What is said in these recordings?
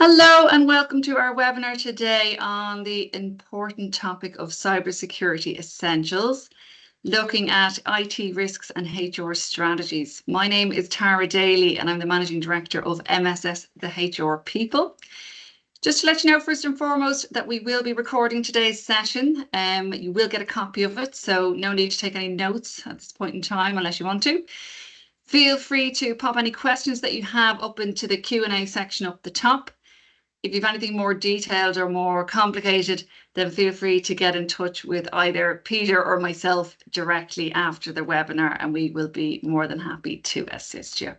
Hello and welcome to our webinar today on the important topic of cybersecurity essentials, looking at IT risks and HR strategies. My name is Tara Daly and I'm the Managing Director of MSS, the HR People. Just to let you know, first and foremost, that we will be recording today's session. You will get a copy of it, so no need to take any notes at this point in time unless you want to. Feel free to pop any questions that you have up into the Q&A section up the top. If you have anything more detailed or more complicated, then feel free to get in touch with either Peter or myself directly after the webinar, and we will be more than happy to assist you.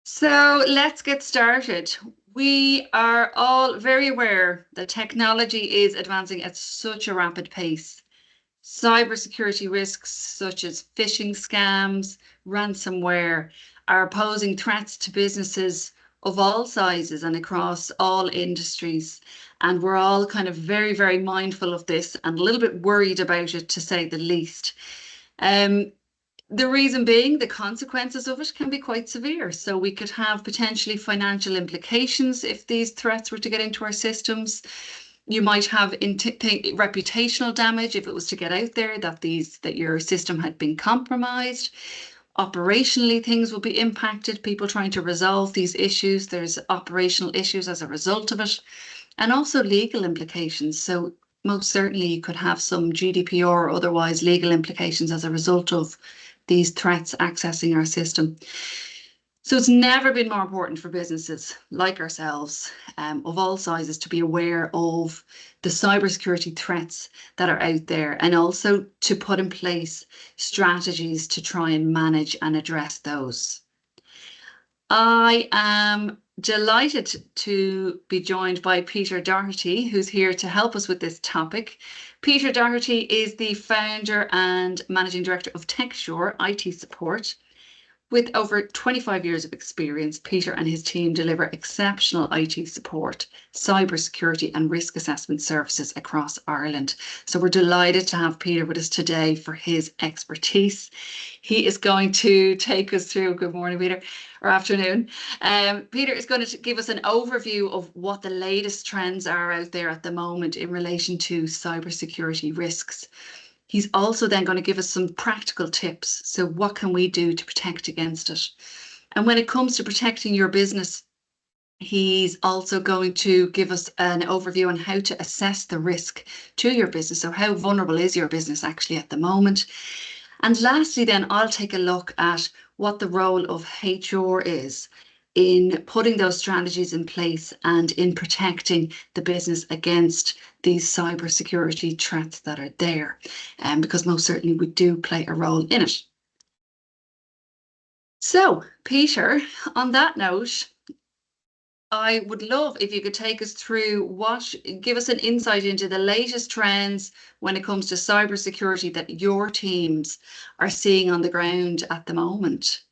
So let's get started. We are all very aware that technology is advancing at such a rapid pace. Cybersecurity risks such as phishing scams, ransomware are posing threats to businesses of all sizes and across all industries. And we're all kind of very, very mindful of this and a little bit worried about it, to say the least. The reason being, the consequences of it can be quite severe. So we could have potentially financial implications if these threats were to get into our systems. You might have reputational damage if it was to get out there that your system had been compromised. Operationally, things will be impacted, people trying to resolve these issues. There's operational issues as a result of it, and also legal implications. So most certainly you could have some GDPR or otherwise legal implications as a result of these threats accessing our system. So it's never been more important for businesses like ourselves of all sizes to be aware of the cybersecurity threats that are out there, and also to put in place strategies to try and manage and address those. I am delighted to be joined by Peter Doherty, who's here to help us with this topic. Peter Doherty is the founder and managing director of TechSure IT Support. With over 25 years of experience, Peter and his team deliver exceptional IT support, cybersecurity and risk assessment services across Ireland. So we're delighted to have Peter with us today for his expertise. He is going to take us through, good morning, Peter, or afternoon. Peter is going to give us an overview of what the latest trends are out there at the moment in relation to cybersecurity risks. He's also then going to give us some practical tips. So what can we do to protect against it? And when it comes to protecting your business, he's also going to give us an overview on how to assess the risk to your business. So how vulnerable is your business actually at the moment? And lastly, then I'll take a look at what the role of HR is in putting those strategies in place and in protecting the business against these cybersecurity threats that are there, because most certainly we do play a role in it. So, Peter, on that note, I would love if you could take us through give us an insight into the latest trends when it comes to cybersecurity that your teams are seeing on the ground at the moment.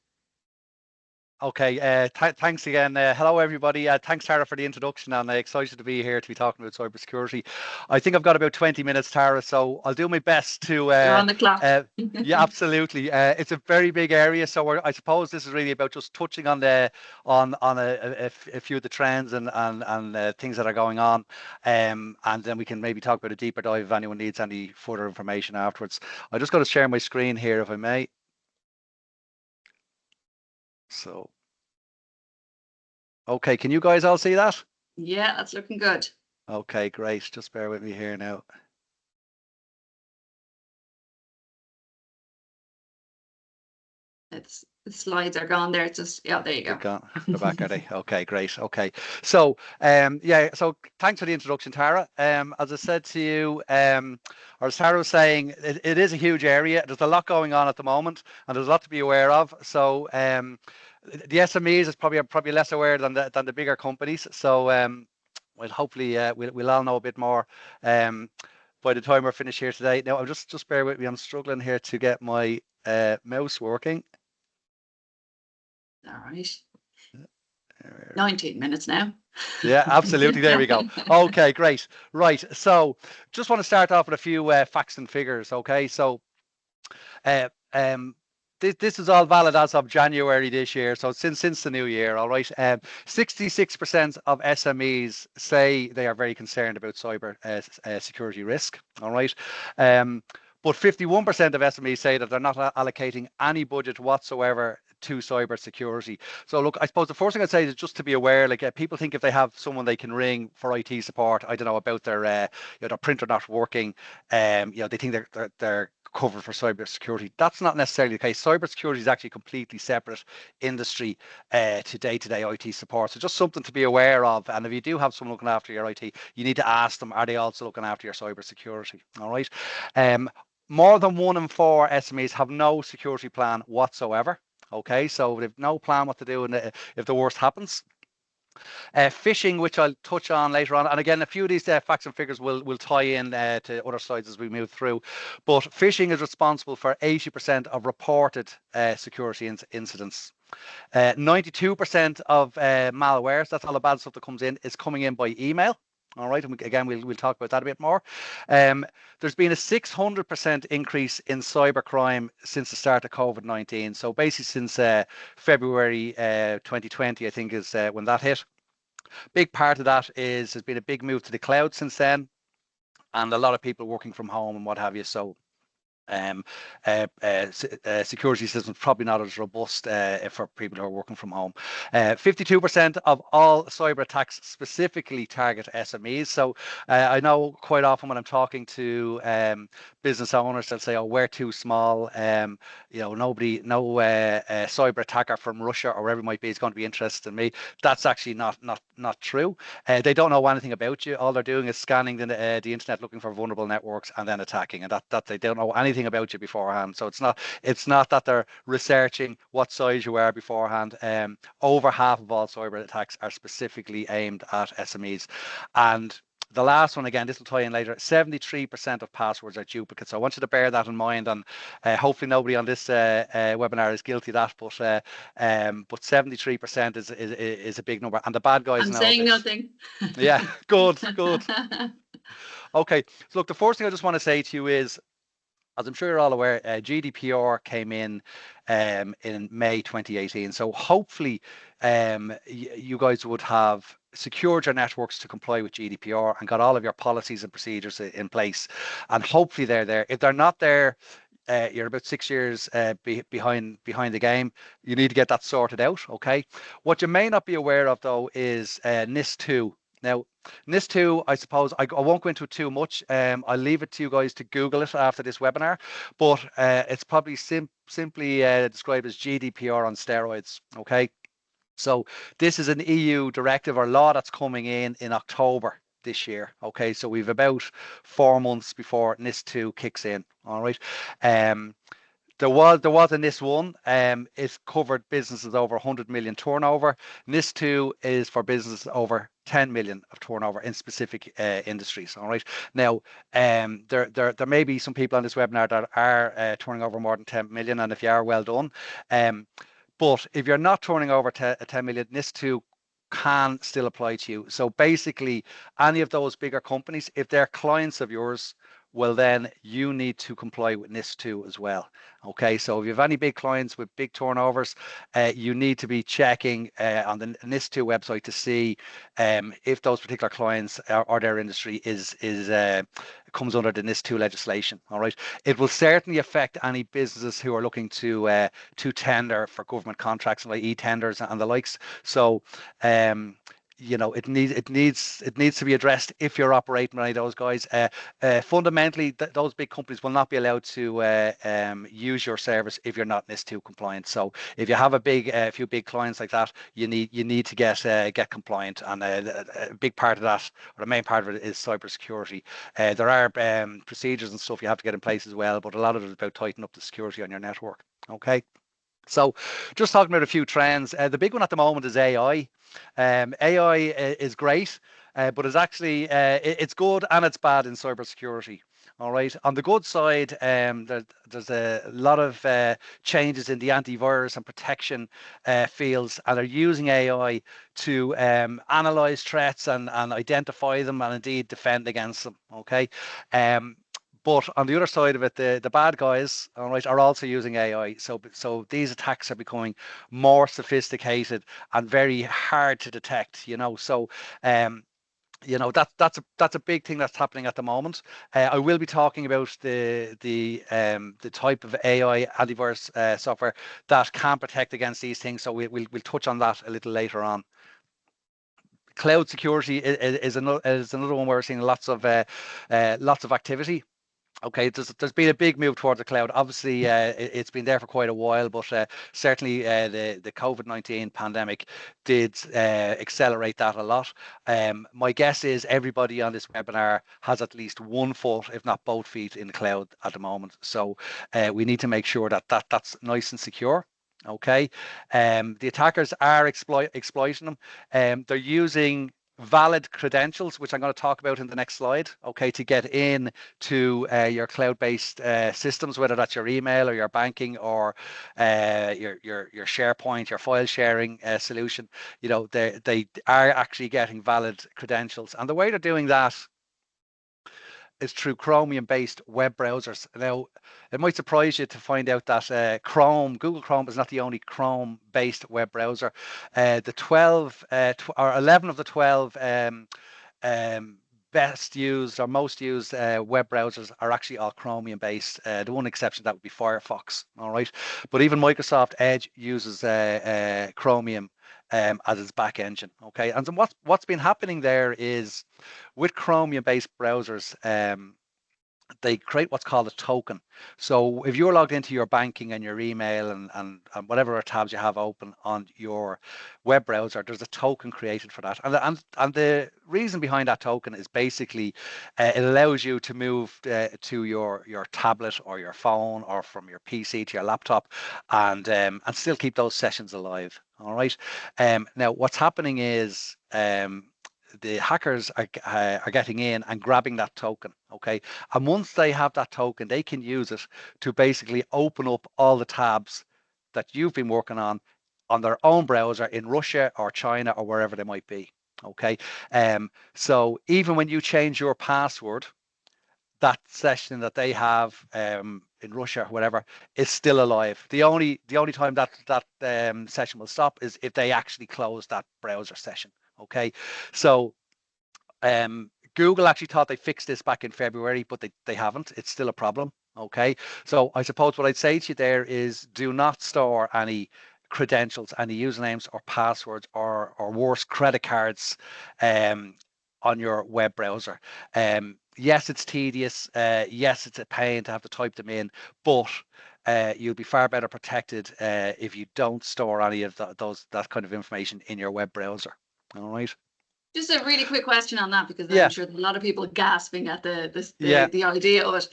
Okay, thanks again. Hello, everybody. Thanks, Tara, for the introduction. I'm excited to be here to be talking about cybersecurity. I think I've got about 20 minutes, Tara, so I'll do my best to... You're on the clock. Yeah, absolutely. It's a very big area, so I suppose this is really about just touching on a few of the trends and things that are going on, and then we can maybe talk about a deeper dive if anyone needs any further information afterwards. I'm just going to share my screen here, if I may. So, okay, can you guys all see that? Yeah, that's looking good. Okay, great. Just bear with me here now. The slides are gone there. It's just, yeah, there you go. They're back, are they? Okay, great. Okay. So, yeah, so thanks for the introduction, Tara. As I said to you, or as Tara was saying, it is a huge area. There's a lot going on at the moment, and there's a lot to be aware of. So, the SMEs is probably less aware than the bigger companies. So, well, hopefully, we'll all know a bit more by the time we're finished here today. Now, just bear with me. I'm struggling here to get my mouse working. All right. 19 minutes now. Yeah, absolutely. There we go. Okay, great. Right. So just want to start off with a few facts and figures. Okay. So this is all valid as of January this year, so since the new year, all right. 66% of SMEs say they are very concerned about cyber security risk, all right. But 51% of SMEs say that they're not allocating any budget whatsoever to cyber security. So look, I suppose the first thing I'd say is just to be aware, like people think if they have someone they can ring for IT support, I don't know, about their their printer not working, they think they're covered for cyber security. That's not necessarily the case. Cyber security is actually a completely separate industry to day-to-day IT support. So just something to be aware of. And if you do have someone looking after your IT, you need to ask them, are they also looking after your cyber security? All right. More than 1 in 4 SMEs have no security plan whatsoever. Okay, so they've no plan what to do if the worst happens. Phishing, which I'll touch on later on, and again, a few of these facts and figures will tie in to other slides as we move through. But phishing is responsible for 80% of reported security incidents. 92% of malware, so that's all the bad stuff that comes in, is coming in by email. All right, and again, we'll talk about that a bit more. There's been a 600% increase in cybercrime since the start of COVID-19. So basically since February 2020, I think is when that hit. Big part of that is there's been a big move to the cloud since then, and a lot of people working from home and what have you. So security systems probably not as robust for people who are working from home. 52% of all cyber attacks specifically target SMEs. So I know quite often when I'm talking to business owners, they'll say, "Oh, we're too small. No cyber attacker from Russia or wherever it might be is going to be interested in me." That's actually not true. They don't know anything about you. All they're doing is scanning the internet, looking for vulnerable networks, and then attacking. And that they don't know anything about you beforehand. So it's not that they're researching what size you are beforehand. Over half of all cyber attacks are specifically aimed at SMEs. And the last one, again, this will tie in later, 73% of passwords are duplicates. So I want you to bear that in mind, and hopefully nobody on this webinar is guilty of that, but 73% is a big number, and the bad guys know saying this. Nothing. Yeah, good. Okay, so look, the first thing I just want to say to you is, as I'm sure you're all aware, GDPR came in May 2018. So hopefully you guys would have secured your networks to comply with GDPR and got all of your policies and procedures in place. And hopefully they're there. If they're not there, you're about 6 years behind the game. You need to get that sorted out, okay? What you may not be aware of, though, is NIS2. Now, NIS2, I suppose, I won't go into it too much. I'll leave it to you guys to Google it after this webinar, but it's probably simply described as GDPR on steroids, okay? So this is an EU directive or law that's coming in October this year, okay? So we've about 4 months before NIS2 kicks in, all right? There was a NIS1. It covered businesses over 100 million turnover. NIS2 is for businesses over 10 million of turnover in specific industries. All right. Now, there may be some people on this webinar that are turning over more than 10 million, and if you are, well done. But if you're not turning over 10 million, NIS2 can still apply to you. So basically, any of those bigger companies, if they're clients of yours, well, then you need to comply with NIS2 as well. Okay, so if you have any big clients with big turnovers, you need to be checking on the NIS2 website to see if those particular clients or their industry comes under the NIS2 legislation. All right, it will certainly affect any businesses who are looking to tender for government contracts like e-tenders and the likes. So it needs to be addressed if you're operating any of those guys. Fundamentally, those big companies will not be allowed to use your service if you're not NIS2 compliant. So if you have a few big clients like that, you need to get compliant, and a big part of that, or the main part of it, is cybersecurity. There are procedures and stuff you have to get in place as well, but a lot of it is about tightening up the security on your network. Okay. So just talking about a few trends, the big one at the moment is AI. AI is great, but it's actually, it's good and it's bad in cybersecurity. All right. On the good side, there's a lot of changes in the antivirus and protection fields, and they're using AI to analyze threats and identify them and indeed defend against them. Okay. But on the other side of it, the bad guys, all right, are also using AI. So these attacks are becoming more sophisticated and very hard to detect. So that's a big thing that's happening at the moment. I will be talking about the type of AI antivirus software that can protect against these things. So we'll touch on that a little later on. Cloud security is another one where we're seeing lots of activity. Okay, there's been a big move towards the cloud. Obviously, it's been there for quite a while, but certainly the COVID-19 pandemic did accelerate that a lot. My guess is everybody on this webinar has at least one foot, if not both feet, in the cloud at the moment. So we need to make sure that's nice and secure. Okay, the attackers are exploiting them. They're using valid credentials, which I'm going to talk about in the next slide, okay, to get in to your cloud-based systems, whether that's your email or your banking or your SharePoint, your file sharing solution. They are actually getting valid credentials, and the way they're doing that is through Chromium-based web browsers. Now, it might surprise you to find out that Google Chrome is not the only Chrome-based web browser. The 12 or 11 of the 12 best used or most used web browsers are actually all Chromium based. The one exception that would be Firefox. All right, but even Microsoft Edge uses Chromium as its back engine. Okay, and so what's been happening there is with Chromium based browsers, they create what's called a token. So if you're logged into your banking and your email and whatever tabs you have open on your web browser, there's a token created for that. And the reason behind that token is basically it allows you to move to your tablet or your phone or from your PC to your laptop and still keep those sessions alive. All right. Now what's happening is the hackers are getting in and grabbing that token, okay? And once they have that token, they can use it to basically open up all the tabs that you've been working on their own browser in Russia or China or wherever they might be, okay? So even when you change your password, that session that they have in Russia or whatever is still alive. The only time that session will stop is if they actually close that browser session. Okay, so Google actually thought they fixed this back in February, but they haven't. It's still a problem. Okay, so I suppose what I'd say to you there is do not store any credentials, any usernames or passwords or worse, credit cards on your web browser. Yes, it's tedious. Yes, it's a pain to have to type them in, but you'll be far better protected if you don't store any of that kind of information in your web browser. All right. Just a really quick question on that, because Yeah. I'm sure a lot of people are gasping at Yeah. the idea of it.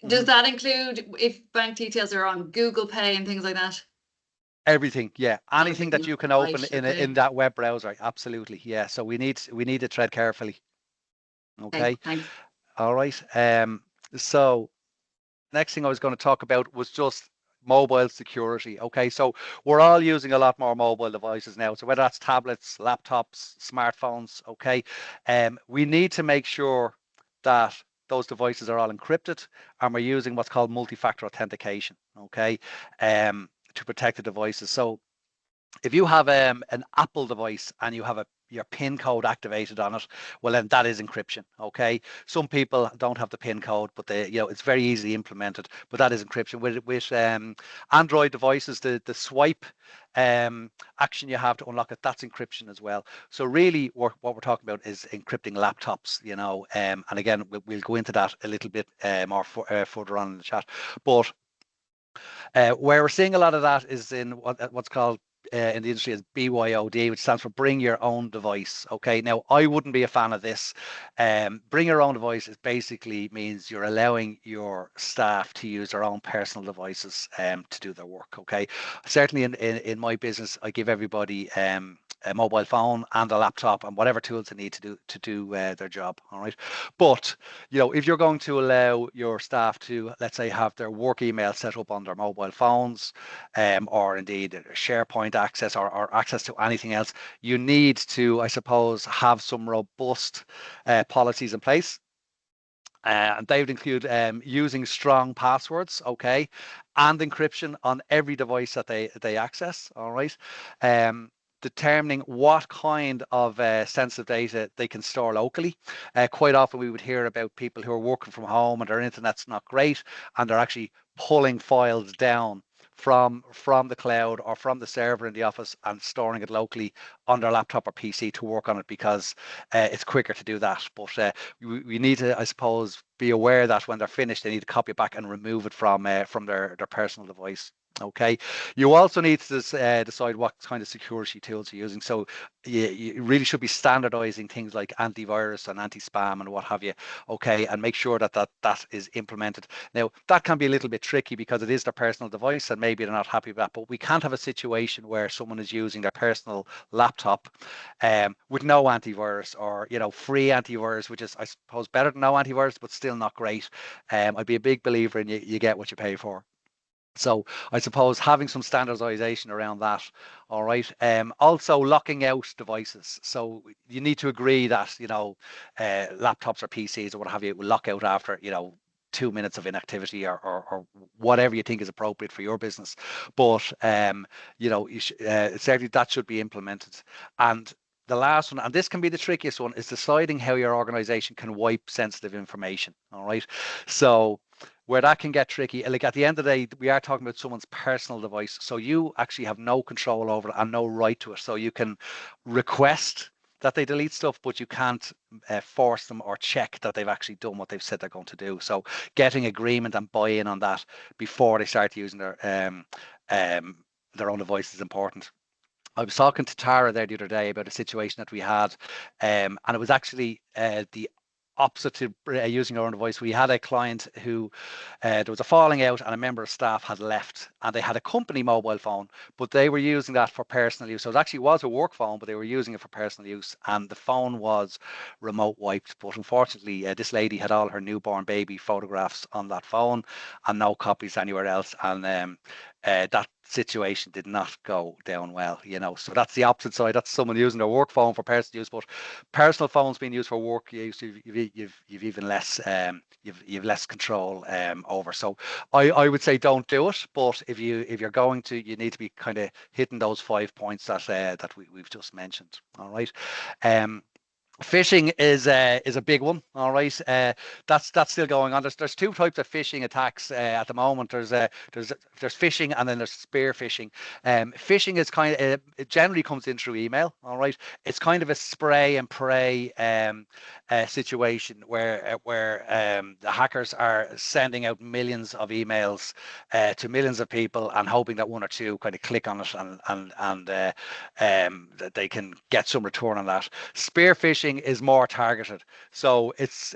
Does that include if bank details are on Google Pay and things like that? Everything, yeah. Anything that you can open Right, in that web browser, absolutely, yeah. So we need to tread carefully. Okay. Thanks. All right. So next thing I was going to talk about was just mobile security. Okay, so we're all using a lot more mobile devices now. So whether that's tablets, laptops, smartphones, okay, we need to make sure that those devices are all encrypted and we're using what's called multi-factor authentication, okay, to protect the devices. So if you have an Apple device and you have your PIN code activated on it, well then that is encryption. Okay, some people don't have the PIN code, but it's very easily implemented. But that is encryption. With Android devices, the swipe action you have to unlock it, that's encryption as well. So really, what we're talking about is encrypting laptops. And again, we'll go into that a little bit more further on in the chat. But where we're seeing a lot of that is in what's called in the industry as BYOD, which stands for bring your own device. Okay, now I wouldn't be a fan of this. Bring your own device is basically means you're allowing your staff to use their own personal devices to do their work. Okay, certainly in my business, I give everybody a mobile phone and a laptop and whatever tools they need to do their job. All right, but if you're going to allow your staff to, let's say, have their work email set up on their mobile phones, or indeed SharePoint access or access to anything else, you need to, I suppose, have some robust policies in place. And they would include using strong passwords, okay, and encryption on every device that they access. All right. Determining what kind of sensitive data they can store locally. Quite often we would hear about people who are working from home and their internet's not great, and they're actually pulling files down from the cloud or from the server in the office and storing it locally on their laptop or PC to work on it, because it's quicker to do that. But we need to, I suppose, be aware that when they're finished, they need to copy it back and remove it from their personal device. Okay. You also need to decide what kind of security tools you're using. So you really should be standardizing things like antivirus and anti-spam and what have you. Okay, and make sure that is implemented. Now that can be a little bit tricky because it is their personal device and maybe they're not happy with that. But we can't have a situation where someone is using their personal laptop with no antivirus, or free antivirus, which is, I suppose, better than no antivirus, but still not great. I'd be a big believer in you get what you pay for. So I suppose having some standardization around that. All right. Also locking out devices. So you need to agree that, laptops or PCs or what have you will lock out after, 2 minutes of inactivity, or whatever you think is appropriate for your business. But, certainly that should be implemented. And the last one, and this can be the trickiest one, is deciding how your organization can wipe sensitive information. All right. So where that can get tricky, like at the end of the day, we are talking about someone's personal device. So you actually have no control over it and no right to it. So you can request that they delete stuff, but you can't force them or check that they've actually done what they've said they're going to do. So getting agreement and buy-in on that before they start using their own device is important. I was talking to Tara there the other day about a situation that we had, and it was actually the opposite to using our own device. We had a client who there was a falling out and a member of staff had left, and they had a company mobile phone, but they were using that for personal use. So it actually was a work phone, but they were using it for personal use, and the phone was remote wiped. But unfortunately, this lady had all her newborn baby photographs on that phone and no copies anywhere else, and that situation did not go down well. So that's the opposite side. That's someone using their work phone for personal use, but personal phones being used for work use, you've even less you've less control over. So I would say don't do it, but if you're going to, you need to be kind of hitting those 5 points that we've just mentioned. All right. Phishing is a big one. All right, that's still going on. There's two types of phishing attacks at the moment. There's phishing, and then there's spear phishing. Phishing is it generally comes in through email. All right, it's kind of a spray and pray situation where the hackers are sending out millions of emails to millions of people and hoping that one or two kind of click on it and that they can get some return on that. Spear phishing is more targeted, so it's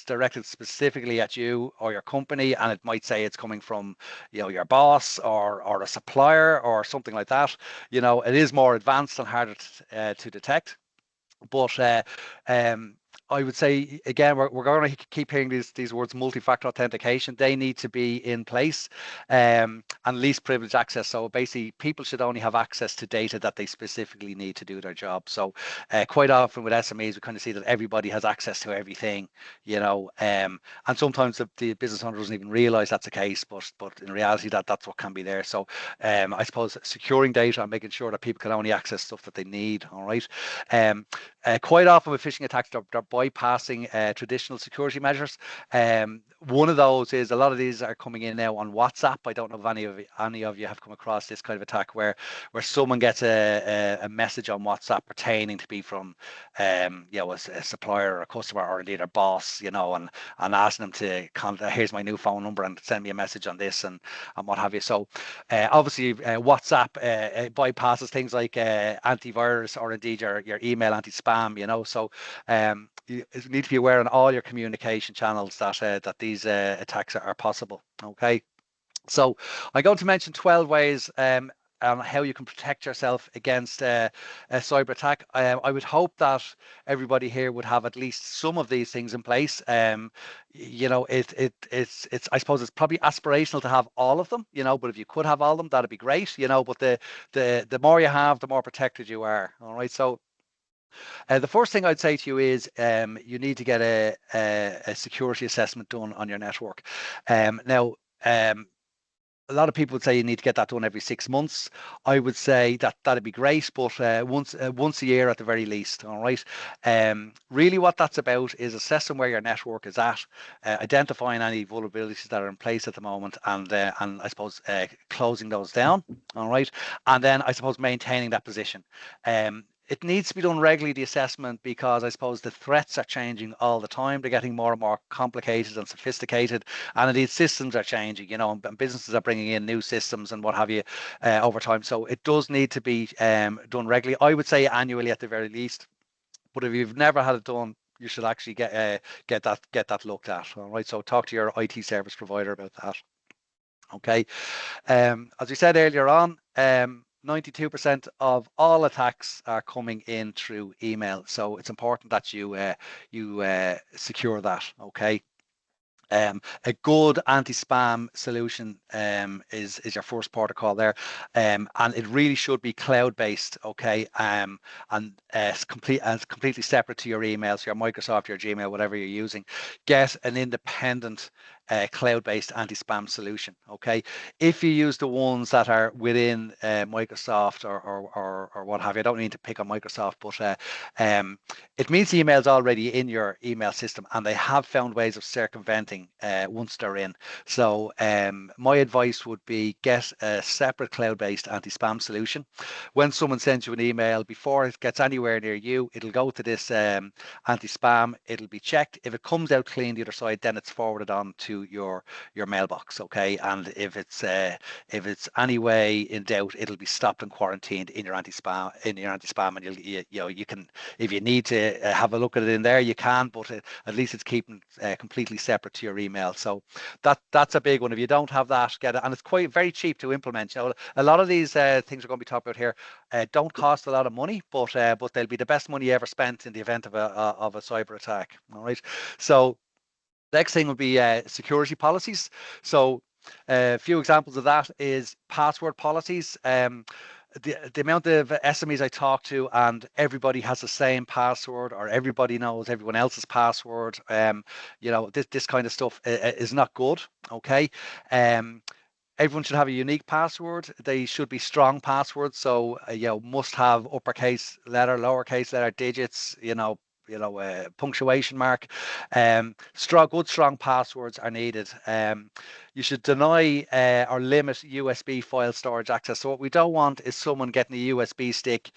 directed specifically at you or your company, and it might say it's coming from your boss or a supplier or something like that. It is more advanced and harder to detect. But I would say again, we're going to keep hearing these words: multi-factor authentication. They need to be in place, and least privileged access. So basically, people should only have access to data that they specifically need to do their job. So quite often with SMEs, we kind of see that everybody has access to everything, and sometimes the business owner doesn't even realize that's the case. But in reality, that's what can be there. So I suppose securing data and making sure that people can only access stuff that they need. All right. Quite often with phishing attacks, they're bypassing traditional security measures. One of those is a lot of these are coming in now on WhatsApp. I don't know if any of you have come across this kind of attack where someone gets a message on WhatsApp pertaining to be from a supplier or a customer or indeed a boss, and asking them to contact, here's my new phone number and send me a message on this and what have you. So obviously WhatsApp bypasses things like antivirus or indeed your email anti-spam. So you need to be aware on all your communication channels that these attacks are possible. Okay, so I'm going to mention 12 ways on how you can protect yourself against a cyber attack. I would hope that everybody here would have at least some of these things in place. It's I suppose it's probably aspirational to have all of them, but if you could have all of them, that'd be great, but the more you have, the more protected you are. All right, so The first thing I'd say to you is you need to get a security assessment done on your network. Now, a lot of people would say you need to get that done every 6 months. I would say that that'd be great, but once a year at the very least. All right. Really, what that's about is assessing where your network is at, identifying any vulnerabilities that are in place at the moment, and I suppose closing those down. All right, and then I suppose maintaining that position. It needs to be done regularly, the assessment, because I suppose the threats are changing all the time. They're getting more and more complicated and sophisticated, and indeed systems are changing, and businesses are bringing in new systems and what have you over time. So it does need to be done regularly. I would say annually at the very least, but if you've never had it done, you should actually get that looked at. All right, so talk to your IT service provider about that. Okay. As we said earlier on, 92% of all attacks are coming in through email, so it's important that you secure that. Okay. A good anti-spam solution is your first port of call there, and it really should be cloud-based, okay, and completely separate to your emails, your Microsoft, your Gmail, whatever you're using. Get an independent cloud-based anti-spam solution, okay. If you use the ones that are within Microsoft or what have you, I don't need to pick on Microsoft, but it means the email's already in your email system, and they have found ways of circumventing once they're in. So my advice would be get a separate cloud-based anti-spam solution. When someone sends you an email, before it gets anywhere near you, it'll go to this anti-spam. It'll be checked. If it comes out clean the other side, then it's forwarded on to your mailbox, okay. And if it's any way in doubt, it'll be stopped and quarantined in your anti-spam and you can, if you need to have a look at it in there, you can, but at least it's keeping completely separate to your email. So that's a big one. If you don't have that, get it, and it's very cheap to implement. A lot of these things we're going to be talking about here don't cost a lot of money, but they'll be the best money ever spent in the event of a cyber attack. All right, so next thing would be security policies. So a few examples of that is password policies. The amount of SMEs I talk to, and everybody has the same password, or everybody knows everyone else's password. This kind of stuff is not good. Okay. Everyone should have a unique password. They should be strong passwords. So must have uppercase letter, lowercase letter, digits. Punctuation mark. Good strong passwords are needed. You should deny or limit USB file storage access. So what we don't want is someone getting a USB stick,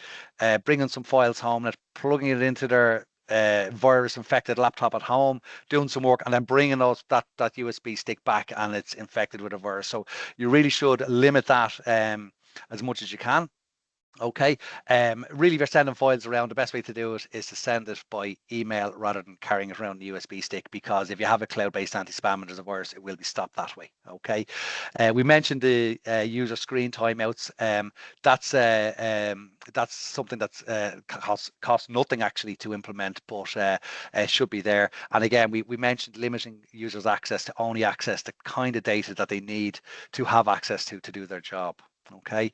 bringing some files home, and plugging it into their virus infected laptop at home, doing some work, and then bringing that USB stick back and it's infected with a virus. So you really should limit that as much as you can. Okay, really, if you're sending files around, the best way to do it is to send it by email rather than carrying it around the USB stick, because if you have a cloud-based anti-spam and there's a virus, it will be stopped that way. Okay, we mentioned the user screen timeouts. That's something that's costs nothing actually to implement, but should be there. And again, we mentioned limiting users' access to only access the kind of data that they need to have access to do their job. Okay.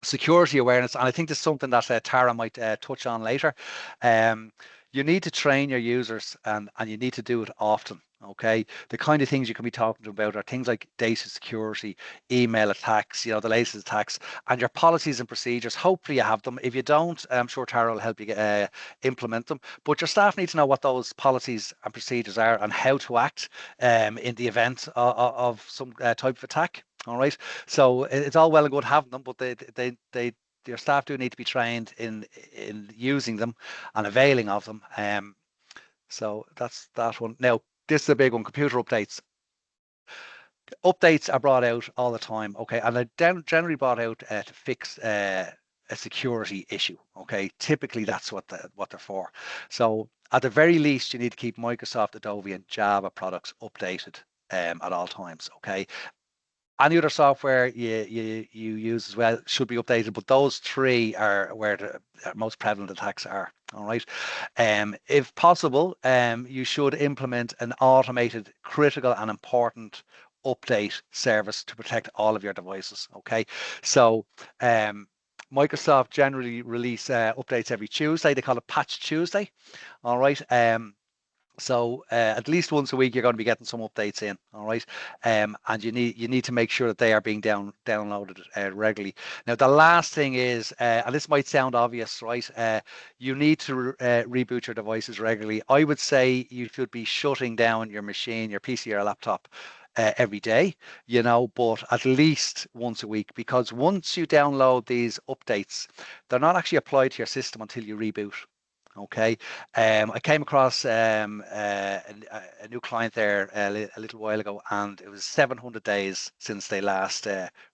Security awareness, and I think this is something that Tara might touch on later. You need to train your users, and you need to do it often. Okay, the kind of things you can be talking about are things like data security, email attacks, the latest attacks, and your policies and procedures. Hopefully you have them. If you don't, I'm sure Tara will help you implement them. But your staff need to know what those policies and procedures are and how to act in the event of some type of attack. All right, so it's all well and good having them, but your staff do need to be trained in using them and availing of them. So that's that one. Now, this is a big one: computer updates. Updates are brought out all the time, okay, and they're generally brought out to fix a security issue. Okay, typically that's what they're for. So at the very least, you need to keep Microsoft, Adobe, and Java products updated at all times. Okay. Any other software you use as well should be updated, but those three are where the most prevalent attacks are. All right. If possible, you should implement an automated, critical, and important update service to protect all of your devices. Okay. So Microsoft generally release updates every Tuesday. They call it Patch Tuesday. All right. So at least once a week you're going to be getting some updates in, all right, and you need to make sure that they are being downloaded regularly. Now the last thing is, and this might sound obvious, right? You need to reboot your devices regularly. I would say you should be shutting down your machine, your PC or laptop. Every day, you know, but at least once a week, because once you download these updates, they're not actually applied to your system until you reboot. Okay, I came across a new client there a little while ago, and it was 700 days since they last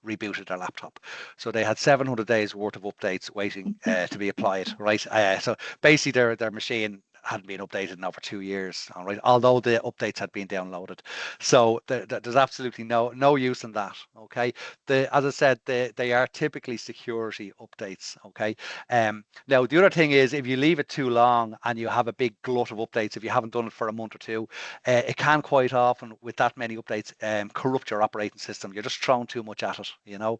rebooted their laptop. So they had 700 days worth of updates waiting to be applied, right? So basically, their machine hadn't been updated in over 2 years, all right, although the updates had been downloaded. So there's absolutely no use in that, okay? As I said, they are typically security updates, okay? Now, the other thing is, if you leave it too long and you have a big glut of updates, if you haven't done it for a month or two, it can quite often, with that many updates, corrupt your operating system. You're just throwing too much at it, you know.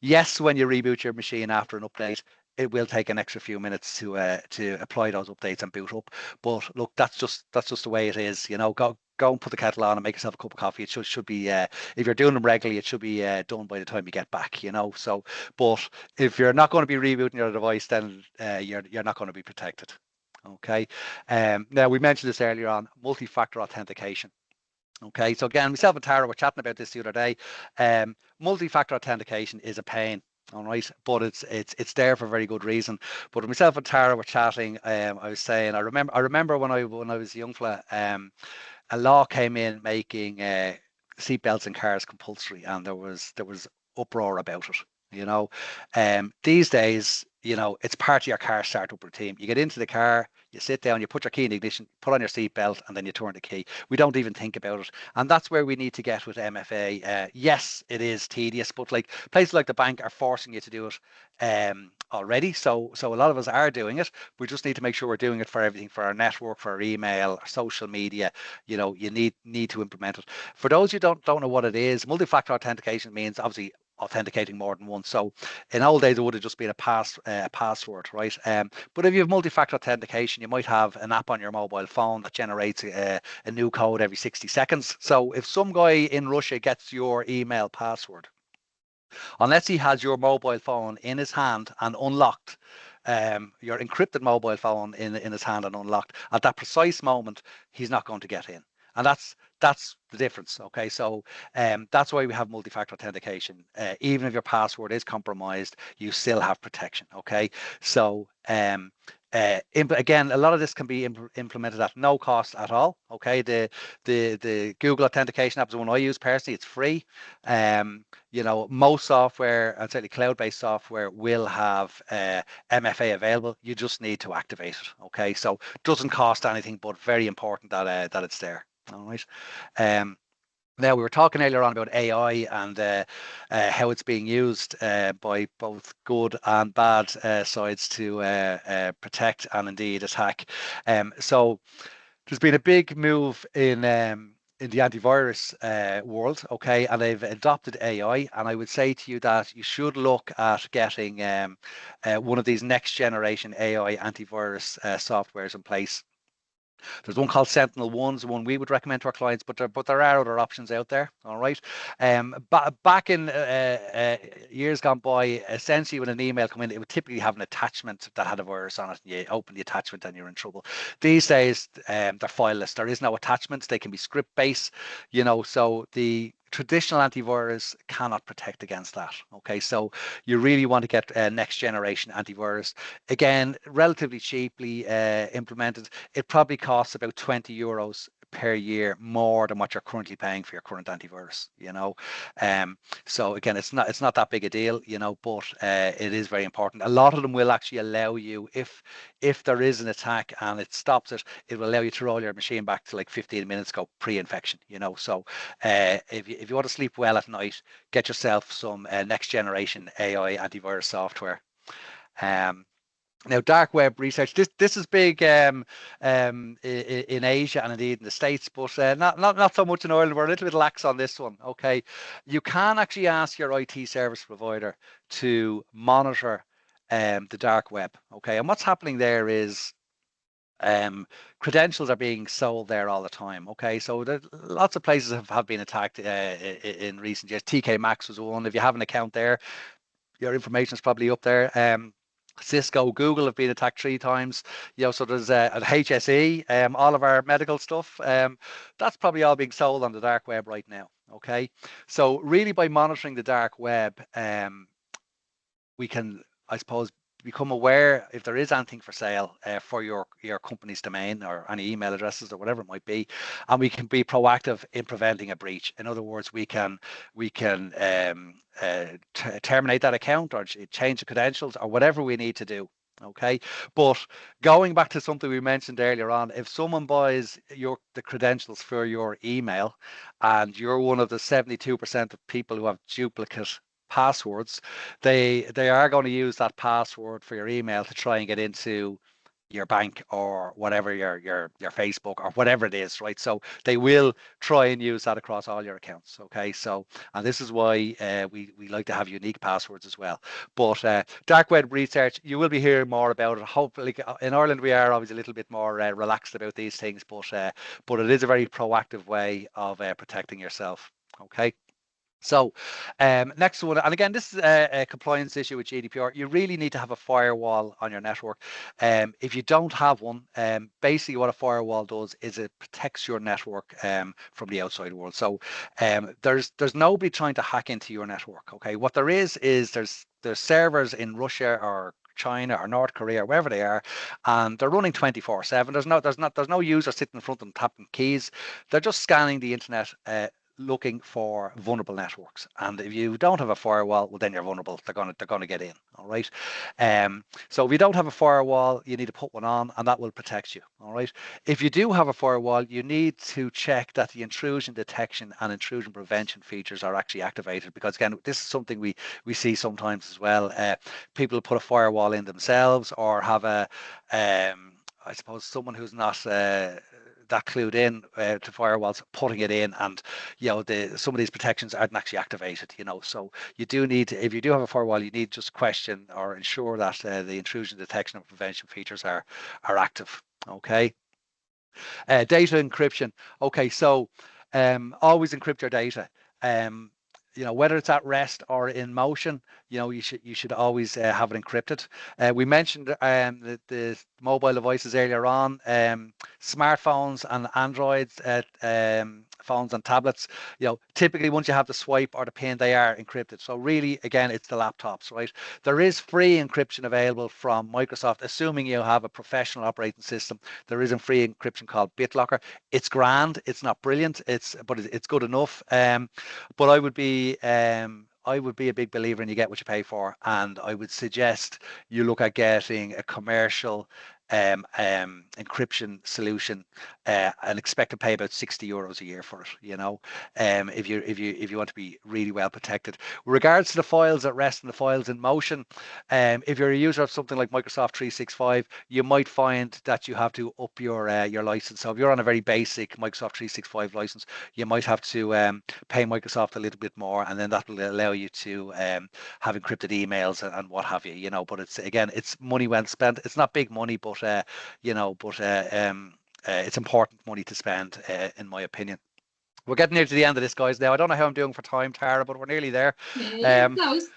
Yes, when you reboot your machine after an update, it will take an extra few minutes to apply those updates and boot up. But look, that's just the way it is, you know. Go and put the kettle on and make yourself a cup of coffee. It should be if you're doing them regularly, it should be done by the time you get back, you know. So, but if you're not going to be rebooting your device, then you're not going to be protected. Okay. Now we mentioned this earlier on, multi-factor authentication. Okay, so again, myself and Tara were chatting about this the other day. Multi-factor authentication is a pain, all right, but it's there for a very good reason. But myself and Tara were chatting. I was saying, I remember when I was a young fella, a law came in making seatbelts in cars compulsory, and there was uproar about it. You know, these days, you know, it's part of your car startup routine. You get into the car, you sit down, you put your key in the ignition, put on your seatbelt, and then you turn the key. We don't even think about it, and that's where we need to get with MFA. Yes, it is tedious, but like places like the bank are forcing you to do it already. So a lot of us are doing it. We just need to make sure we're doing it for everything, for our network, for our email, our social media. You know, you need to implement it. For those who don't know what it is, multi-factor authentication means obviously authenticating more than once. So in old days, it would have just been a password, right? But if you have multi-factor authentication, you might have an app on your mobile phone that generates a new code every 60 seconds. So if some guy in Russia gets your email password, unless he has your mobile phone in his hand and unlocked, your encrypted mobile phone in his hand and unlocked, at that precise moment, he's not going to get in. And that's the difference. Okay, so that's why we have multi-factor authentication. Even if your password is compromised, you still have protection. Okay, so again, a lot of this can be implemented at no cost at all. Okay, the Google authentication app is the one I use personally. It's free. You know, most software, and certainly cloud-based software, will have MFA available. You just need to activate it. Okay, so it doesn't cost anything, but very important that it's there. All right. Now, we were talking earlier on about AI and how it's being used by both good and bad sides to protect and indeed attack. So there's been a big move in the antivirus world, okay, and they've adopted AI, and I would say to you that you should look at getting one of these next generation AI antivirus softwares in place. There's one called Sentinel-1's, the one we would recommend to our clients, but there are other options out there. All right. Back in years gone by, essentially when an email come in, it would typically have an attachment that had a virus on it. And you open the attachment and you're in trouble. These days, they're fileless. There is no attachments. They can be script based. You know, so the traditional antivirus cannot protect against that. Okay, so you really want to get next generation antivirus. Again, relatively cheaply implemented. It probably costs about €20 per year more than what you're currently paying for your current antivirus, you know. So again, it's not that big a deal, you know, but it is very important. A lot of them will actually allow you, if there is an attack and it stops it, it will allow you to roll your machine back to like 15 minutes ago pre-infection, you know. So if you want to sleep well at night, get yourself some next generation AI antivirus software. Now, dark web research. This is big in Asia and indeed in the States, but not so much in Ireland. We're a little bit lax on this one. Okay, you can actually ask your IT service provider to monitor the dark web. Okay, and what's happening there is credentials are being sold there all the time. Okay, so lots of places have been attacked in recent years. TK Maxx was one. If you have an account there, your information is probably up there. Cisco, Google have been attacked 3 times. So there's an HSE, all of our medical stuff. That's probably all being sold on the dark web right now. Okay, so really by monitoring the dark web, we can, I suppose, become aware if there is anything for sale for your company's domain or any email addresses or whatever it might be, and we can be proactive in preventing a breach. In other words, we can terminate that account or change the credentials or whatever we need to do. Okay, but going back to something we mentioned earlier on, if someone buys the credentials for your email and you're one of the 72% of people who have duplicate passwords, they are going to use that password for your email to try and get into your bank or whatever, your Facebook or whatever it is, right? So they will try and use that across all your accounts. Okay, so and this is why we like to have unique passwords as well. But dark web research, you will be hearing more about it. Hopefully, in Ireland we are always a little bit more relaxed about these things, but it is a very proactive way of protecting yourself. Okay. So next one, and again, this is a compliance issue with GDPR. You really need to have a firewall on your network. If you don't have one, basically what a firewall does is it protects your network from the outside world. So there's nobody trying to hack into your network. Okay, what there is there's servers in Russia or China or North Korea, wherever they are, and they're running 24/7. There's no user sitting in front of them tapping keys. They're just scanning the internet. Looking for vulnerable networks, and if you don't have a firewall, well, then you're vulnerable. They're gonna get in. All right. So if you don't have a firewall, you need to put one on, and that will protect you. All right. If you do have a firewall, you need to check that the intrusion detection and intrusion prevention features are actually activated, because again, this is something we see sometimes as well. People put a firewall in themselves or have I suppose someone who's not that clued in to firewalls putting it in, and some of these protections aren't actually activated. So you do need to, if you do have a firewall, you need to just question or ensure that the intrusion detection and prevention features are active. Okay. Data encryption. Okay, so always encrypt your data. Whether it's at rest or in motion, you should always have it encrypted. We mentioned the mobile devices earlier on, smartphones and Androids, phones and tablets. Typically once you have the swipe or the pin, they are encrypted. So really, again, it's the laptops, right? There is free encryption available from Microsoft, assuming you have a professional operating system. There is a free encryption called BitLocker. It's grand. It's not brilliant. But it's good enough. But I would be a big believer in you get what you pay for, and I would suggest you look at getting a commercial encryption solution and expect to pay about €60 a year for it. If you want to be really well protected. With regards to the files at rest and the files in motion, if you're a user of something like Microsoft 365, you might find that you have to up your license. So if you're on a very basic Microsoft 365 license, you might have to pay Microsoft a little bit more, and then that will allow you to have encrypted emails and what have you. But it's money well spent. It's not big money, but it's important money to spend, in my opinion. We're getting near to the end of this, guys. Now, I don't know how I'm doing for time, Tara, but we're nearly there. Close.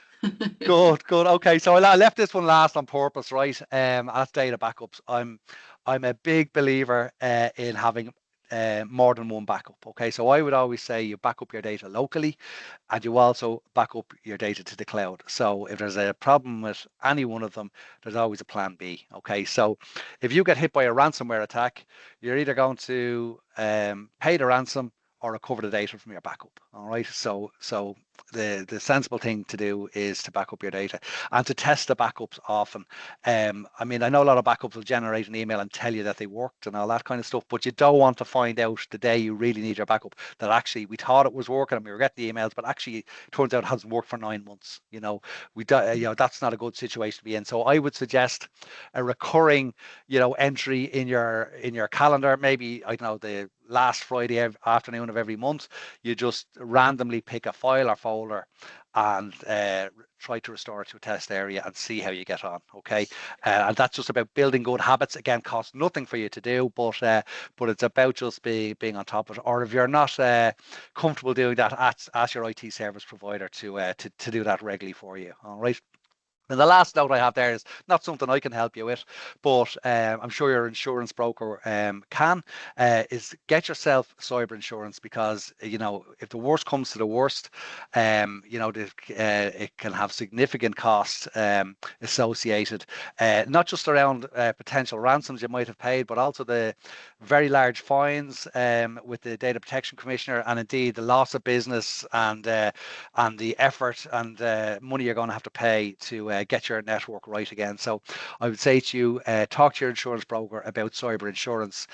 Good. Okay, so I left this one last on purpose, right? As data backups, I'm a big believer in having more than one backup. Okay, so I would always say you back up your data locally, and you also back up your data to the cloud. So if there's a problem with any one of them, there's always a plan B. Okay, so if you get hit by a ransomware attack, you're either going to pay the ransom or recover the data from your backup. All right, so the sensible thing to do is to back up your data and to test the backups often. I mean, I know a lot of backups will generate an email and tell you that they worked and all that kind of stuff, but you don't want to find out the day you really need your backup that actually we thought it was working and we were getting the emails, but actually it turns out it hasn't worked for 9 months. That's not a good situation to be in. So I would suggest a recurring, entry in your calendar. Maybe, I don't know, the last Friday afternoon of every month, you just randomly pick a file or folder and try to restore it to a test area and see how you get on. Okay, and that's just about building good habits. Again, costs nothing for you to do, but it's about just being on top of it. Or if you're not comfortable doing that, ask your IT service provider to do that regularly for you. All right. And the last note I have there is not something I can help you with, but I'm sure your insurance broker can, is get yourself cyber insurance, because, if the worst comes to the worst, it can have significant costs associated, not just around potential ransoms you might have paid, but also the very large fines with the Data Protection Commissioner, and indeed the loss of business and the effort and money you're going to have to pay to get your network right again. So I would say to you, talk to your insurance broker about cyber insurance.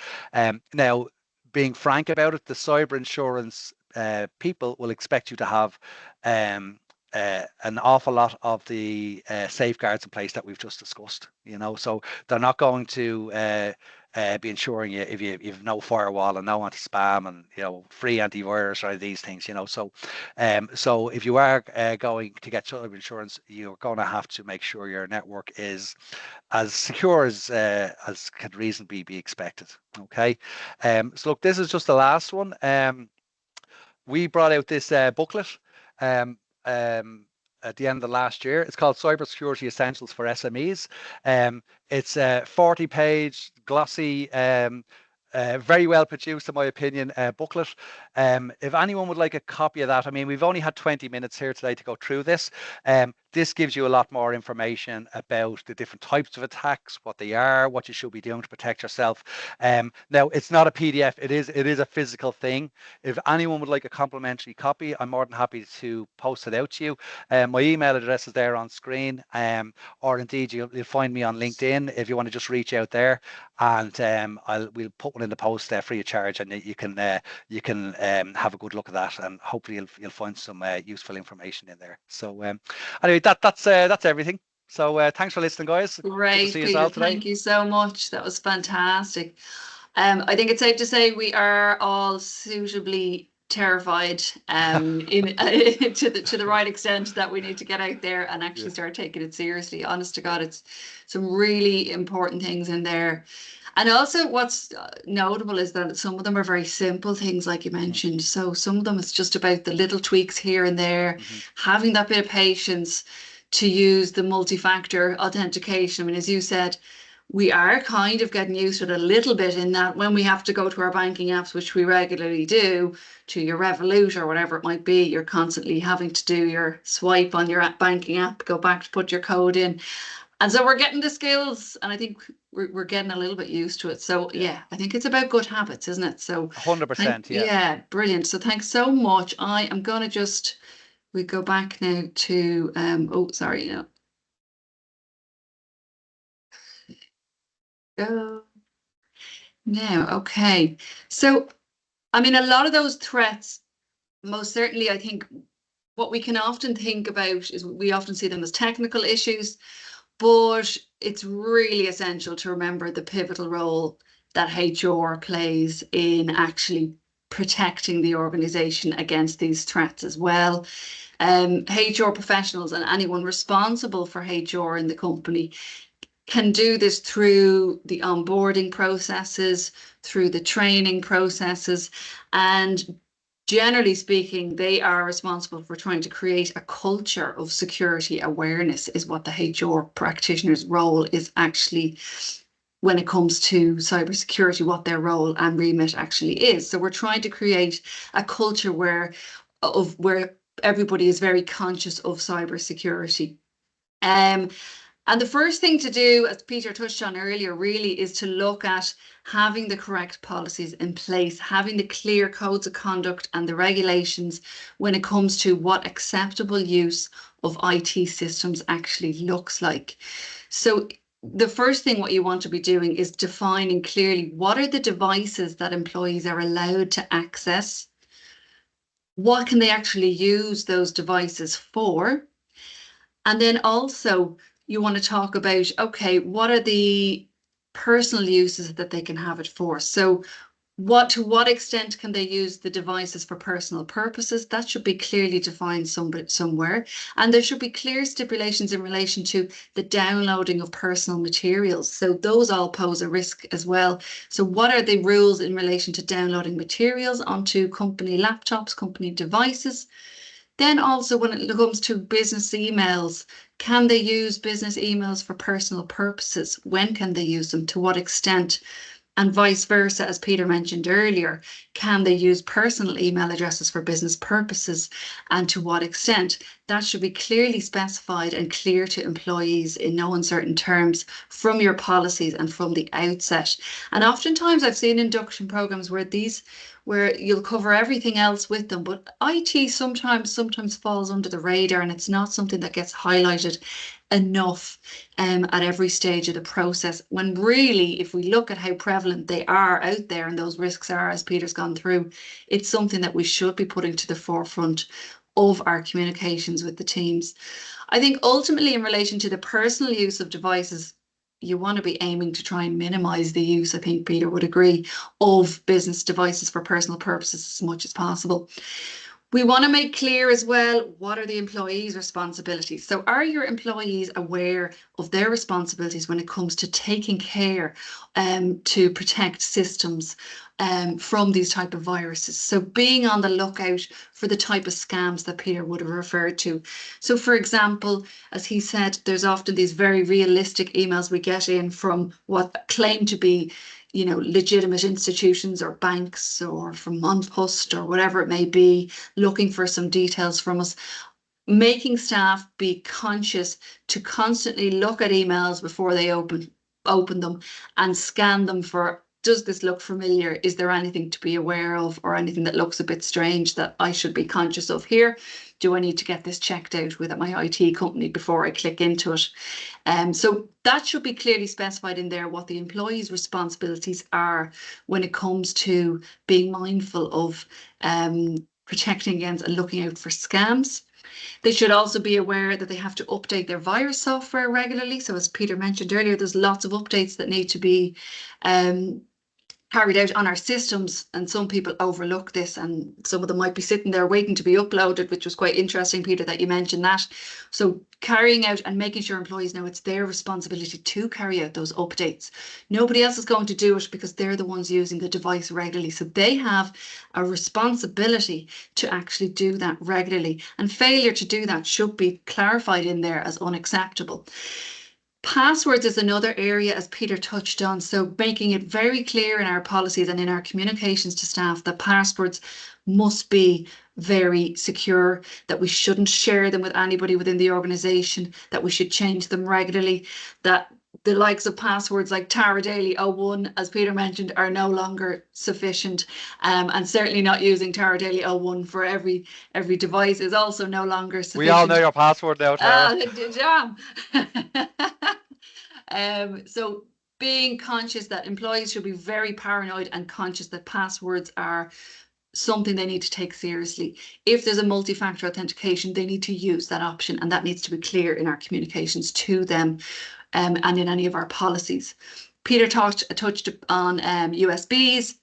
Now, being frank about it, the cyber insurance people will expect you to have an awful lot of the safeguards in place that we've just discussed. So they're not going to be insuring you if you've no firewall and no anti-spam and free antivirus or these things. So if you are going to get cyber insurance, you're going to have to make sure your network is as secure as could reasonably be expected. Okay. So look, this is just the last one. We brought out this booklet um, at the end of last year. It's called Cybersecurity Essentials for SMEs. It's a 40-page, glossy, very well produced, in my opinion, booklet. If anyone would like a copy of that, I mean, we've only had 20 minutes here today to go through this. This gives you a lot more information about the different types of attacks, what they are, what you should be doing to protect yourself. Now, it's not a PDF. It is a physical thing. If anyone would like a complimentary copy, I'm more than happy to post it out to you. My email address is there on screen, or indeed you'll find me on LinkedIn if you want to just reach out there, and we'll put one in the post free of charge, and you can have a good look at that, and hopefully you'll find some useful information in there. So anyway, that's everything. So thanks for listening, guys. Great, Peter. Thank you so much. That was fantastic. I think it's safe to say we are all suitably terrified to the right extent that we need to get out there and actually start taking it seriously. Honest to God, it's some really important things in there. And also what's notable is that some of them are very simple things, like you mentioned. So some of them it's just about the little tweaks here and there, having that bit of patience to use the multi-factor authentication. I mean, as you said, we are kind of getting used to it a little bit, in that when we have to go to our banking apps, which we regularly do, to your Revolut or whatever it might be, you're constantly having to do your swipe on your banking app, go back to put your code in. And so we're getting the skills, and I think we're getting a little bit used to it. So yeah, I think it's about good habits, isn't it? So 100%, yeah, brilliant. So thanks so much. I am going to we go back now to, oh, sorry, no. Go. Now, okay. So, I mean, a lot of those threats, most certainly, I think what we can often think about is we often see them as technical issues, but it's really essential to remember the pivotal role that HR plays in actually protecting the organization against these threats as well. HR professionals and anyone responsible for HR in the company can do this through the onboarding processes, through the training processes, and generally speaking, they are responsible for trying to create a culture of security awareness, is what the HR practitioner's role is actually when it comes to cybersecurity, what their role and remit actually is. So we're trying to create a culture where everybody is very conscious of cybersecurity. And the first thing to do, as Peter touched on earlier, really is to look at having the correct policies in place, having the clear codes of conduct and the regulations when it comes to what acceptable use of IT systems actually looks like. So the first thing what you want to be doing is defining clearly what are the devices that employees are allowed to access, what can they actually use those devices for, and then also you want to talk about, okay, what are the personal uses that they can have it for? So to what extent can they use the devices for personal purposes? That should be clearly defined somewhere. And there should be clear stipulations in relation to the downloading of personal materials. So those all pose a risk as well. So what are the rules in relation to downloading materials onto company laptops, company devices? Then also when it comes to business emails, can they use business emails for personal purposes? When can they use them? To what extent? And vice versa, as Peter mentioned earlier, can they use personal email addresses for business purposes, and to what extent? That should be clearly specified and clear to employees in no uncertain terms from your policies and from the outset. And oftentimes I've seen induction programs where you'll cover everything else with them, but IT sometimes falls under the radar, and it's not something that gets highlighted enough at every stage of the process, when really, if we look at how prevalent they are out there and those risks are, as Peter's gone through, it's something that we should be putting to the forefront of our communications with the teams. I think ultimately in relation to the personal use of devices, you want to be aiming to try and minimize the use, I think Peter would agree, of business devices for personal purposes as much as possible. We want to make clear as well, what are the employees' responsibilities? So are your employees aware of their responsibilities when it comes to taking care to protect systems from these type of viruses? So being on the lookout for the type of scams that Peter would have referred to. So for example, as he said, there's often these very realistic emails we get in from what claim to be legitimate institutions or banks or from Monpost or whatever it may be, looking for some details from us, making staff be conscious to constantly look at emails before they open them and scan them for, does this look familiar? Is there anything to be aware of or anything that looks a bit strange that I should be conscious of here? Do I need to get this checked out with my IT company before I click into it? So that should be clearly specified in there, what the employees' responsibilities are when it comes to being mindful of protecting against and looking out for scams. They should also be aware that they have to update their virus software regularly. So as Peter mentioned earlier, there's lots of updates that need to be carried out on our systems, and some people overlook this, and some of them might be sitting there waiting to be uploaded, which was quite interesting, Peter, that you mentioned that. So carrying out and making sure employees know it's their responsibility to carry out those updates. Nobody else is going to do it because they're the ones using the device regularly. So they have a responsibility to actually do that regularly, and failure to do that should be clarified in there as unacceptable. Passwords is another area, as Peter touched on, so making it very clear in our policies and in our communications to staff that passwords must be very secure, that we shouldn't share them with anybody within the organisation, that we should change them regularly, that the likes of passwords like Tara Daly 01, as Peter mentioned, are no longer sufficient, and certainly not using Tara Daly 01 for every device is also no longer sufficient. We all know your password now, Tara. So being conscious that employees should be very paranoid and conscious that passwords are something they need to take seriously. If there's a multi-factor authentication, they need to use that option, and that needs to be clear in our communications to them and in any of our policies. Peter touched on USBs.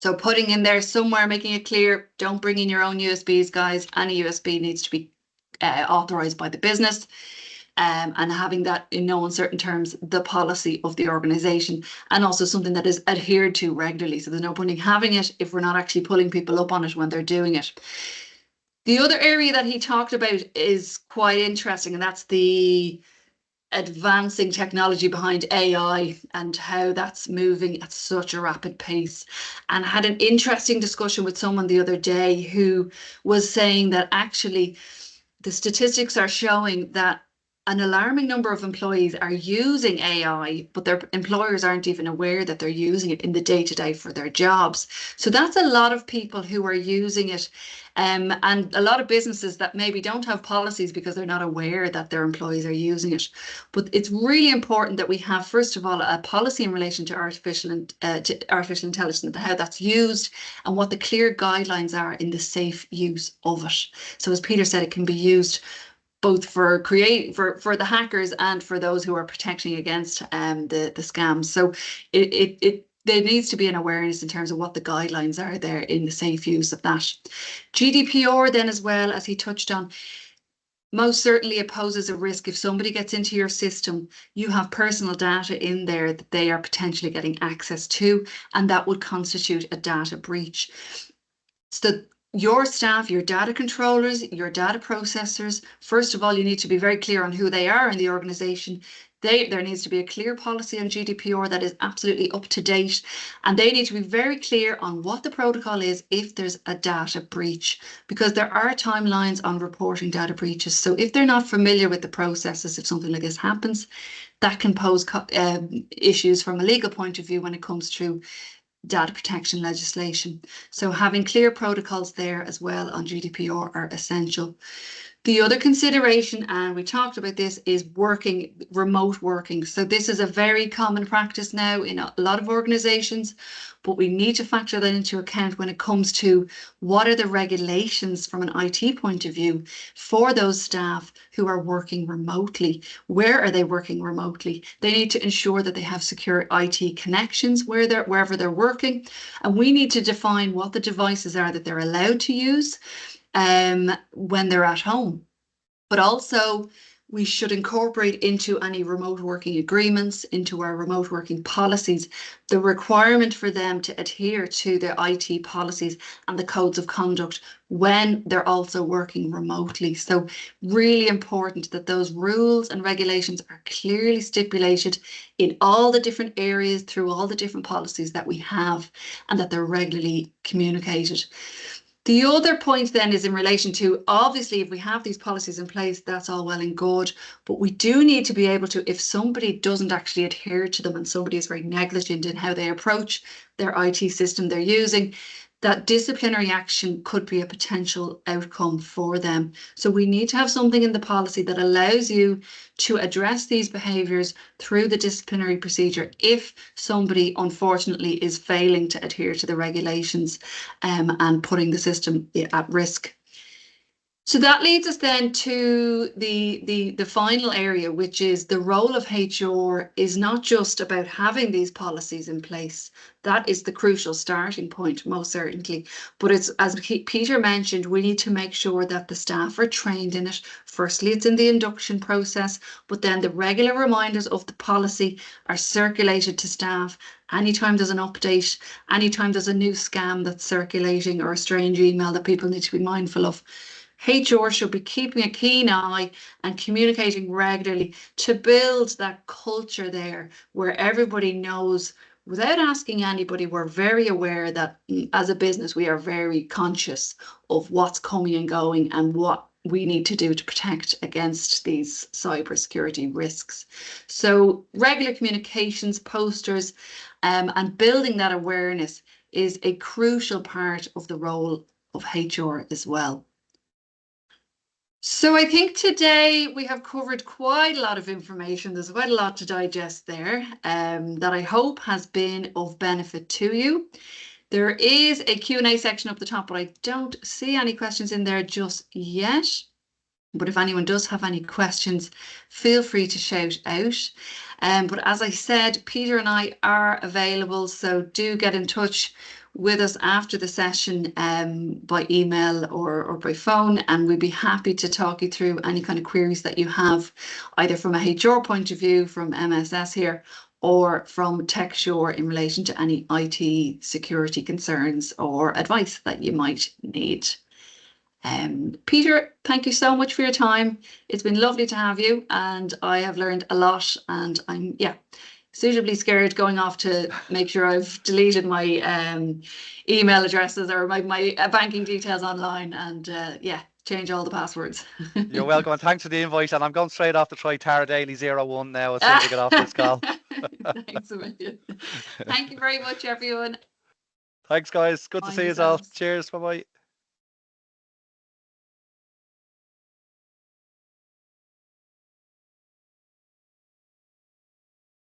So putting in there somewhere, making it clear, don't bring in your own USBs, guys. Any USB needs to be authorized by the business. And having that in no uncertain terms, the policy of the organisation, and also something that is adhered to regularly. So there's no point in having it if we're not actually pulling people up on it when they're doing it. The other area that he talked about is quite interesting, and that's the advancing technology behind AI and how that's moving at such a rapid pace. And I had an interesting discussion with someone the other day who was saying that actually the statistics are showing that an alarming number of employees are using AI, but their employers aren't even aware that they're using it in the day-to-day for their jobs. So that's a lot of people who are using it, and a lot of businesses that maybe don't have policies because they're not aware that their employees are using it. But it's really important that we have, first of all, a policy in relation to artificial intelligence and how that's used and what the clear guidelines are in the safe use of it. So as Peter said, it can be used both for the hackers and for those who are protecting against the scams. So there needs to be an awareness in terms of what the guidelines are there in the safe use of that. GDPR then, as well, as he touched on, most certainly it poses a risk. If somebody gets into your system, you have personal data in there that they are potentially getting access to, and that would constitute a data breach. So your staff, your data controllers, your data processors, first of all, you need to be very clear on who they are in the organization. There needs to be a clear policy on GDPR that is absolutely up to date, and they need to be very clear on what the protocol is if there's a data breach, because there are timelines on reporting data breaches. So if they're not familiar with the processes, if something like this happens, that can pose issues from a legal point of view when it comes to data protection legislation. So having clear protocols there as well on GDPR are essential. The other consideration, and we talked about this, is remote working. So this is a very common practice now in a lot of organizations, but we need to factor that into account when it comes to what are the regulations from an IT point of view for those staff who are working remotely. Where are they working remotely? They need to ensure that they have secure IT connections wherever they're working. And we need to define what the devices are that they're allowed to use when they're at home. But also, we should incorporate into any remote working agreements, into our remote working policies, the requirement for them to adhere to the IT policies and the codes of conduct when they're also working remotely. So really important that those rules and regulations are clearly stipulated in all the different areas through all the different policies that we have, and that they're regularly communicated. The other point then is in relation to, obviously, if we have these policies in place, that's all well and good, but we do need to be able to, if somebody doesn't actually adhere to them and somebody is very negligent in how they approach their IT system they're using, that disciplinary action could be a potential outcome for them. So we need to have something in the policy that allows you to address these behaviours through the disciplinary procedure if somebody unfortunately is failing to adhere to the regulations and putting the system at risk. So that leads us then to the final area, which is the role of HR is not just about having these policies in place. That is the crucial starting point, most certainly. But it's, as Peter mentioned, we need to make sure that the staff are trained in it. Firstly, it's in the induction process, but then the regular reminders of the policy are circulated to staff. Anytime there's an update, anytime there's a new scam that's circulating or a strange email that people need to be mindful of, HR should be keeping a keen eye and communicating regularly to build that culture there where everybody knows, without asking anybody, we're very aware that as a business, we are very conscious of what's coming and going and what we need to do to protect against these cybersecurity risks. So regular communications, posters, and building that awareness is a crucial part of the role of HR as well. So I think today we have covered quite a lot of information. There's quite a lot to digest there that I hope has been of benefit to you. There is a Q&A section up the top, but I don't see any questions in there just yet. But if anyone does have any questions, feel free to shout out. But as I said, Peter and I are available, so do get in touch with us after the session by email or by phone, and we'd be happy to talk you through any kind of queries that you have, either from a HR point of view, from MSS here, or from TechSure in relation to any IT security concerns or advice that you might need. Peter, thank you so much for your time. It's been lovely to have you, and I have learned a lot, and I'm suitably scared going off to make sure I've deleted my email addresses or my banking details online. And change all the passwords. You're welcome, and thanks for the invite. And I'm going straight off to try Tara Daly 01 now as soon as I get off this call. Thanks a million. Thank you very much, everyone. Thanks, guys. Good to Mind see you all. yourselves. Cheers. Bye bye.